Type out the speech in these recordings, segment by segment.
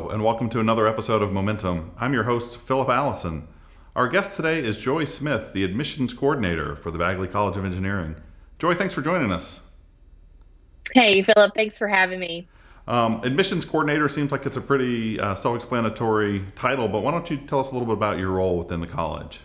Hello, and welcome to another episode of Momentum. I'm your host, Philip Allison. Our guest today is Joy Smith, the admissions coordinator for the Bagley College of Engineering. Joy, thanks for joining us. Hey, Philip, thanks for having me. Admissions coordinator seems like it's a pretty self-explanatory title, but why don't you tell us a little bit about your role within the college?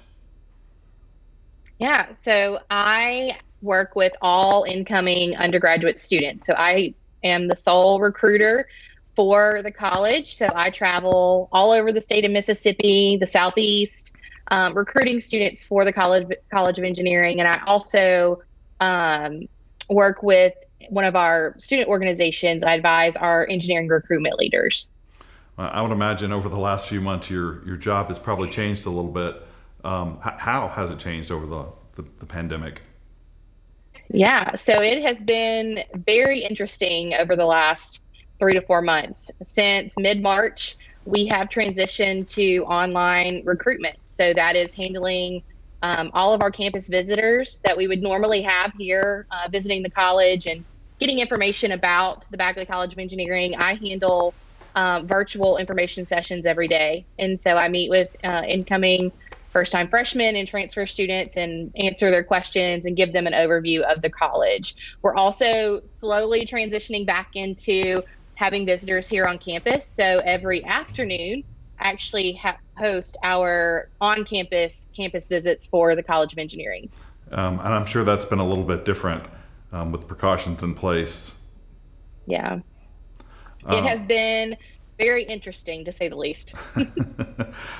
Yeah, so I work with all incoming undergraduate students. So I am the sole recruiter for the college. So I travel all over the state of Mississippi, the Southeast, recruiting students for the College of Engineering. And I also um, work with one of our student organizations. I advise our engineering recruitment leaders. I would imagine over the last few months, your job has probably changed a little bit. How has it changed over the pandemic? Yeah, so it has been very interesting over the last 3 to 4 months. Since mid-March, we have transitioned to online recruitment. So that is handling all of our campus visitors that we would normally have here visiting the college and getting information about the Bagley College of Engineering. I handle virtual information sessions every day. And so I meet with incoming first-time freshmen and transfer students and answer their questions and give them an overview of the college. We're also slowly transitioning back into having visitors here on campus. So every afternoon, I actually host our on-campus visits for the College of Engineering. And I'm sure that's been a little bit different with precautions in place. Yeah, it Um, has been very interesting to say the least.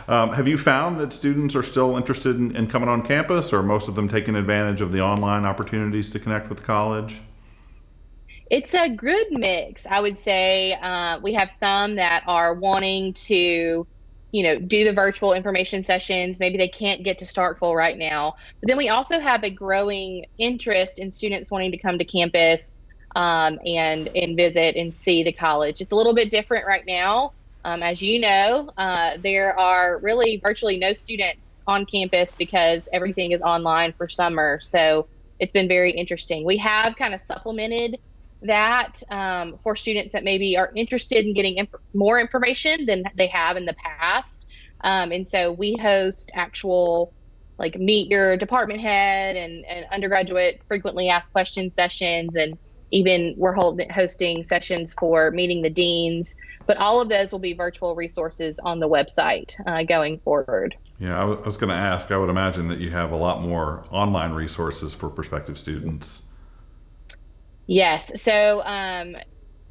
have you found that students are still interested in coming on campus, or most of them taking advantage of the online opportunities to connect with the college? It's a good mix, I would say. We have some that are wanting to, do the virtual information sessions. Maybe they can't get to Starkville right now. But then we also have a growing interest in students wanting to come to campus and visit and see the college. It's a little bit different right now. As you know, there are really virtually no students on campus because everything is online for summer. So it's been very interesting. We have kind of supplemented that for students that maybe are interested in getting more information than they have in the past. And so we host actual like meet your department head and undergraduate frequently asked question sessions, and even we're hosting sessions for meeting the deans. But all of those will be virtual resources on the website going forward. Yeah, I was going to ask. I would imagine that you have a lot more online resources for prospective students. Yes. So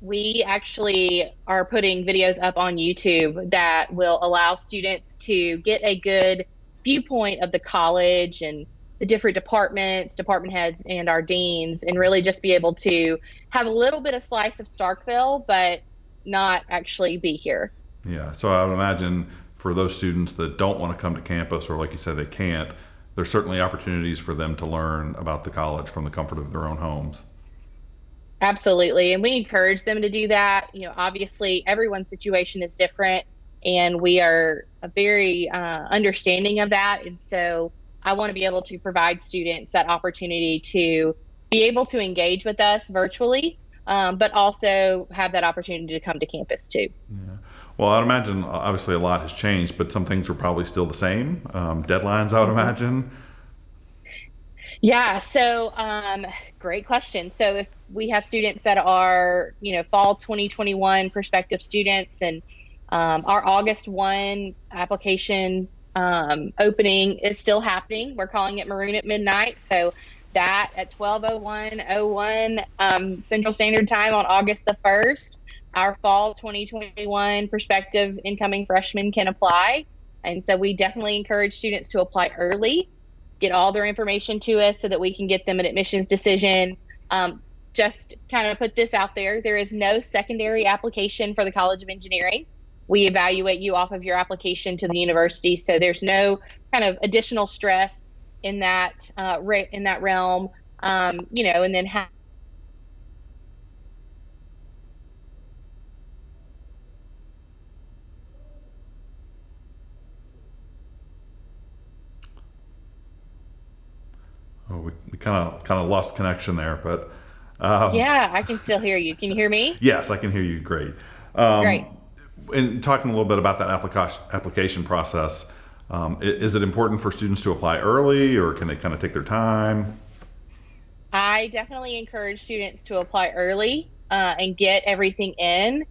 we actually are putting videos up on YouTube that will allow students to get a good viewpoint of the college and the different departments, department heads, and our deans, and really just be able to have a little bit of slice of Starkville, but not actually be here. Yeah, so I would imagine for those students that don't want to come to campus, or like you said, they can't, there's certainly opportunities for them to learn about the college from the comfort of their own homes. Absolutely. And we encourage them to do that. Obviously, everyone's situation is different, and we are very understanding of that. And so I want to be able to provide students that opportunity to be able to engage with us virtually, but also have that opportunity to come to campus too. Yeah. Well, I'd imagine obviously a lot has changed, but some things are probably still the same. Deadlines, I would Mhm. imagine. Yeah, so great question. So if we have students that are, fall 2021 prospective students, and our August 1 application opening is still happening. We're calling it Maroon at Midnight. So that at 12:01:01 Central Standard Time on August the 1st, our fall 2021 prospective incoming freshmen can apply. And so we definitely encourage students to apply early, get all their information to us so that we can get them an admissions decision. Just kind of put this out there. There is no secondary application for the College of Engineering. We evaluate you off of your application to the university. So there's no kind of additional stress in that in that realm. And then Oh, we kind of lost connection there, but um, yeah, I can still hear you. Can you hear me? yes, I can hear you great. Um, Great. And talking a little bit about that application process, is it important for students to apply early, or can they kind of take their time? I definitely encourage students to apply early and get everything in.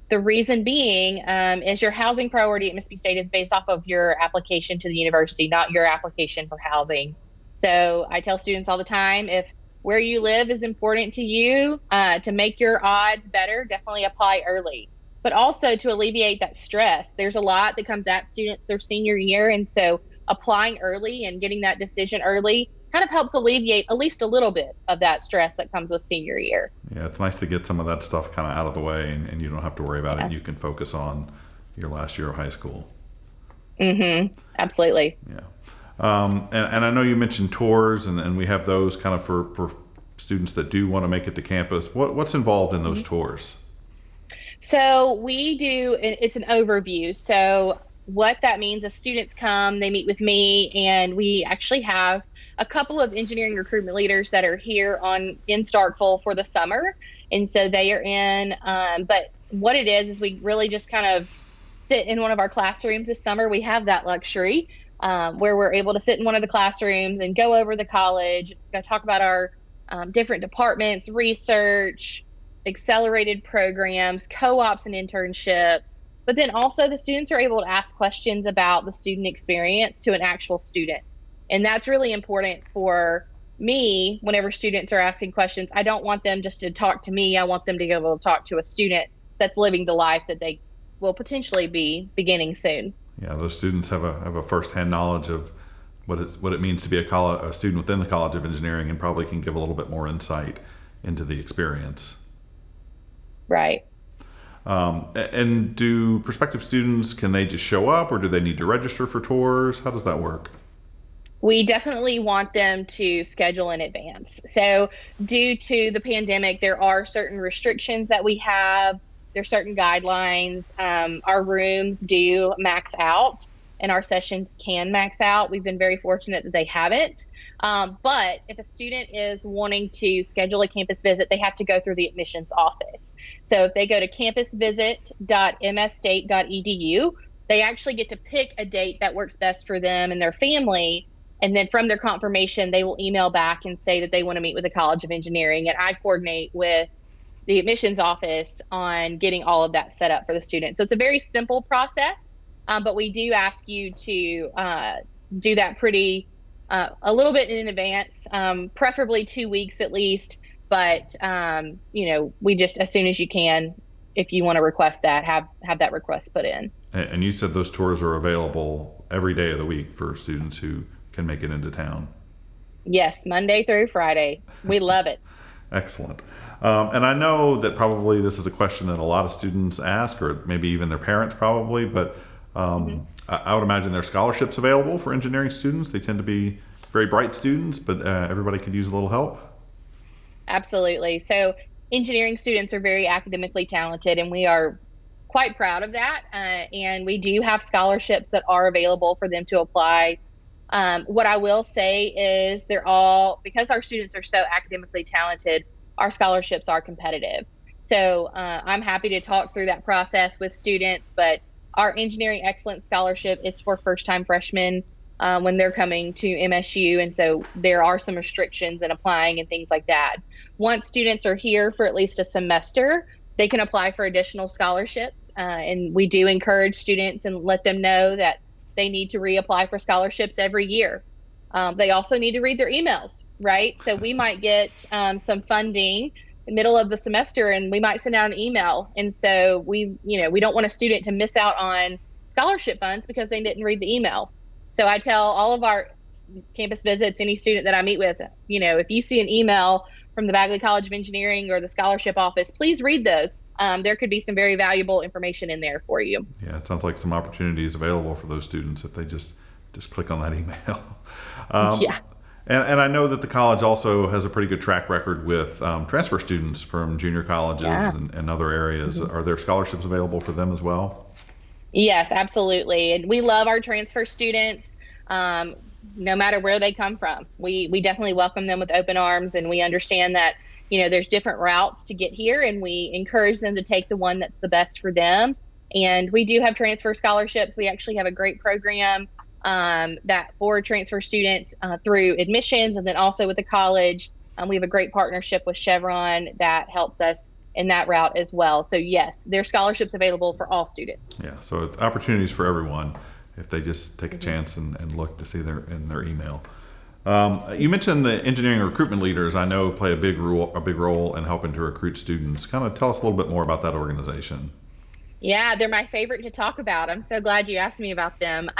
The reason being is your housing priority at Mississippi State is based off of your application to the university, not your application for housing. So I tell students all the time, if where you live is important to you, to make your odds better, definitely apply early. But also to alleviate that stress, there's a lot that comes at students their senior year. And so applying early and getting that decision early kind of helps alleviate at least a little bit of that stress that comes with senior year. Yeah, it's nice to get some of that stuff kind of out of the way, and you don't have to worry about Yeah. it. You can focus on your last year of high school. Absolutely. Yeah. And I know you mentioned tours, and we have those kind of for students that do want to make it to campus. What's involved in those tours? So we do, it's an overview. So what that means is students come, they meet with me, and we actually have a couple of engineering recruitment leaders that are here in Starkville for the summer. And so they are in, but what it is we really just kind of sit in one of our classrooms this summer. We have that luxury where we're able to sit in one of the classrooms and go over the college, go talk about our different departments, research, accelerated programs, co-ops and internships. But then also the students are able to ask questions about the student experience to an actual student. And that's really important for me whenever students are asking questions. I don't want them just to talk to me. I want them to be able to talk to a student that's living the life that they will potentially be beginning soon. Yeah, those students have a firsthand knowledge of what it means to be a student within the College of Engineering, and probably can give a little bit more insight into the experience. Right. And do prospective students, can they just show up, or do they need to register for tours? How does that work? We definitely want them to schedule in advance. So, due to the pandemic, there are certain restrictions that we have. There's certain guidelines. Our rooms do max out, and our sessions can max out. We've been very fortunate that they haven't. But if a student is wanting to schedule a campus visit, they have to go through the admissions office. So if they go to campusvisit.msstate.edu, they actually get to pick a date that works best for them and their family. And then from their confirmation, they will email back and say that they want to meet with the College of Engineering. And I coordinate with the admissions office on getting all of that set up for the student. So it's a very simple process, but we do ask you to do that pretty a little bit in advance, preferably 2 weeks at least. But we just, as soon as you can, if you want to request that, have that request put in. And you said those tours are available every day of the week for students who can make it into town. Yes, Monday through Friday. We love it. Excellent. And I know that probably this is a question that a lot of students ask, or maybe even their parents probably, but I would imagine there's scholarships available for engineering students. They tend to be very bright students, but everybody could use a little help. Absolutely. So engineering students are very academically talented, and we are quite proud of that. And we do have scholarships that are available for them to apply. What I will say is because our students are so academically talented, our scholarships are competitive. So I'm happy to talk through that process with students, but our Engineering Excellence Scholarship is for first-time freshmen when they're coming to MSU. And so there are some restrictions in applying and things like that. Once students are here for at least a semester, they can apply for additional scholarships. And we do encourage students and let them know that they need to reapply for scholarships every year. They also need to read their emails, right? So we might get some funding in the middle of the semester, and we might send out an email. And so we don't want a student to miss out on scholarship funds because they didn't read the email. So I tell all of our campus visits, any student that I meet with, if you see an email from the Bagley College of Engineering or the scholarship office, please read those. There could be some very valuable information in there for you. Yeah, it sounds like some opportunities available for those students if they just click on that email. Yeah. And I know that the college also has a pretty good track record with transfer students from junior colleges and other areas. Are there scholarships available for them as well? Yes, absolutely. And we love our transfer students, no matter where they come from. We definitely welcome them with open arms, and we understand that, there's different routes to get here, and we encourage them to take the one that's the best for them. And we do have transfer scholarships. We actually have a great program that for transfer students through admissions, and then also with the college. We have a great partnership with Chevron that helps us in that route as well. So yes, there's scholarships available for all students. Yeah, so it's opportunities for everyone if they just take a chance and look to see in their email. You mentioned the engineering recruitment leaders. I know play a big role in helping to recruit students. Kind of tell us a little bit more about that organization. Yeah, they're my favorite to talk about. I'm so glad you asked me about them.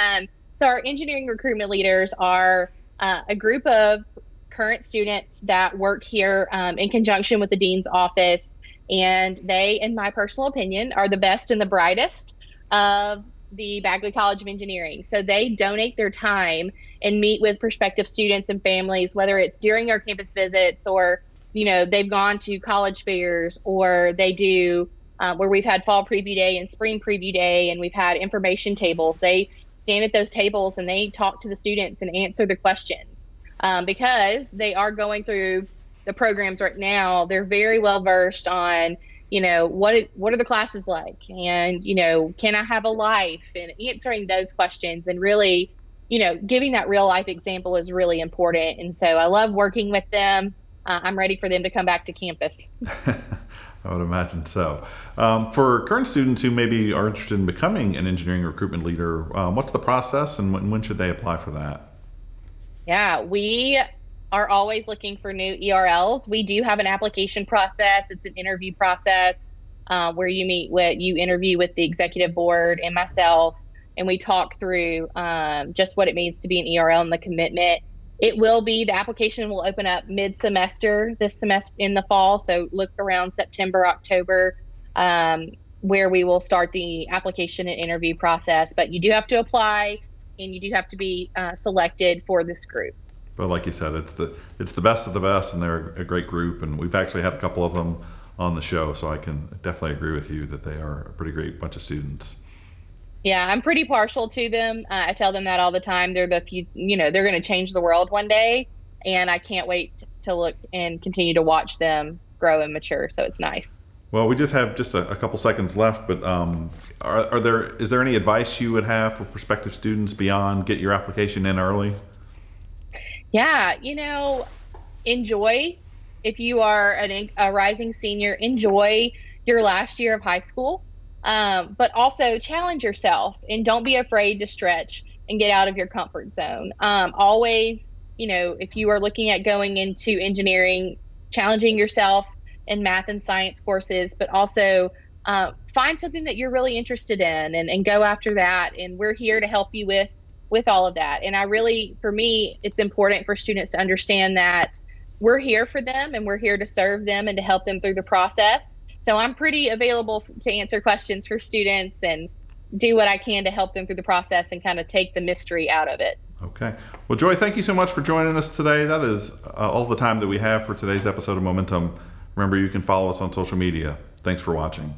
So our engineering recruitment leaders are a group of current students that work here in conjunction with the dean's office, and they, in my personal opinion, are the best and the brightest of the Bagley College of Engineering. So they donate their time and meet with prospective students and families, whether it's during our campus visits or, they've gone to college fairs, or they do where we've had fall preview day and spring preview day, and we've had information tables. They stand at those tables and they talk to the students and answer the questions because they are going through the programs right now. They're very well versed on, what are the classes like, and can I have a life, and answering those questions, and really, giving that real life example is really important. And so I love working with them. I'm ready for them to come back to campus. I would imagine so. For current students who maybe are interested in becoming an engineering recruitment leader, what's the process, and when should they apply for that? Yeah, we are always looking for new ERLs. We do have an application process. It's an interview process where you interview with the executive board and myself, and we talk through just what it means to be an ERL and the commitment. The application will open up mid-semester this semester in the fall. So look around September, October, where we will start the application and interview process. But you do have to apply, and you do have to be selected for this group. But like you said, it's the best of the best, and they're a great group. And we've actually had a couple of them on the show, so I can definitely agree with you that they are a pretty great bunch of students. Yeah, I'm pretty partial to them. I tell them that all the time. They're the few, they're going to change the world one day, and I can't wait to look and continue to watch them grow and mature. So it's nice. Well, we just have a couple seconds left, but is there any advice you would have for prospective students beyond get your application in early? Yeah, enjoy. If you are a rising senior, enjoy your last year of high school. But also challenge yourself, and don't be afraid to stretch and get out of your comfort zone. Always, if you are looking at going into engineering, challenging yourself in math and science courses, but also find something that you're really interested in and go after that. And we're here to help you with all of that. And for me, it's important for students to understand that we're here for them, and we're here to serve them and to help them through the process. So I'm pretty available to answer questions for students and do what I can to help them through the process and kind of take the mystery out of it. Okay. Well, Joy, thank you so much for joining us today. That is all the time that we have for today's episode of Momentum. Remember, you can follow us on social media. Thanks for watching.